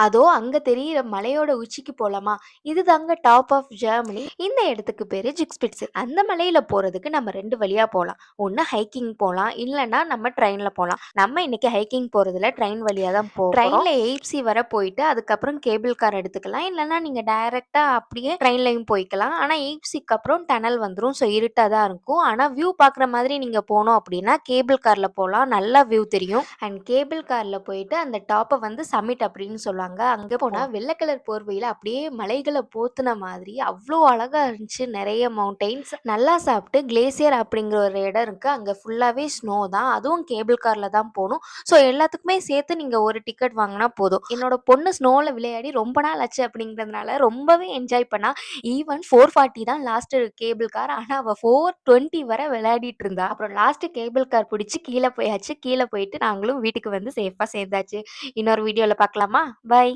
அதோ அங்க தெரியிற மலையோட உச்சிக்கு போலாமா? இதுதாங்க டாப் ஆஃப் ஜெர்மனி. இந்த இடத்துக்கு பேரு ஜிக்ஸ்பிட்ஸ். அந்த மலையில போறதுக்கு நம்ம 2 வழியா போலாம். ஒண்ணு ஹைக்கிங் போலாம். இல்லன்னா நம்ம ட்ரெயின்ல போலாம். நம்ம இன்னைக்கு ஹைக்கிங் போறதுல ட்ரெயின் வழியா தான் போறோம். ட்ரெயின்ல எய்ப்சி வர போயிட்டு அதுக்கப்புறம் கேபிள் கார் எடுத்துக்கலாம். இல்லன்னா நீங்க டைரக்ட்டா அப்படியே ட்ரெயின்லயும் போய்க்கலாம். ஆனா எய்ப்சிக்கு அப்புறம் டனல் வந்துரும். ஸோ இருட்டா தான் இருக்கும். ஆனா வியூ பார்க்குற மாதிரி நீங்க போனோம் அப்படின்னா கேபிள் கார்ல போலாம். நல்லா வியூ தெரியும். அண்ட் கேபிள் கார்ல போயிட்டு அந்த டாப்ப வந்து சம்மிட் அப்படின்னு சொல்லுவாங்க. அங்க போனா வெள்ளை கலர் போர்வையில அப்படியே மலைகளை போத்துன மாதிரி அவ்வளோ அழகா இருந்துச்சு. நிறைய மவுண்டைன்ஸ். நல்லா சாப்பிட்டு கிளேசியர் அப்படிங்கிற ஒரு இடம் இருக்கு. அங்க ஃபுல்லாவே ஸ்னோ தான். அதுவும் கேபிள் கார்ல தான் போகணும். ஸோ எல்லாத்துக்குமே சேர்த்து நீங்க ஒரு டிக்கெட் வாங்கினா போதும். என்னோட பொண்ணு ஸ்னோல விளையாடி ரொம்ப நாள் ஆச்சு அப்படிங்கிறதுனால ரொம்பவே என்ஜாய் பண்ணா. ஈவன் 440 தான் லாஸ்ட் கேபிள் கார். ஆனா அவ 420 வரை விளையாடிட்டு இருந்தா. அப்புறம் லாஸ்ட் கேபிள் கார் பிடிச்சி கீழே போயாச்சு. கீழே போயிட்டு நாங்களும் வீட்டுக்கு வந்து சேஃபா சேர்ந்தாச்சு. இன்னொரு வீடியோல பார்க்கலாமா? பை.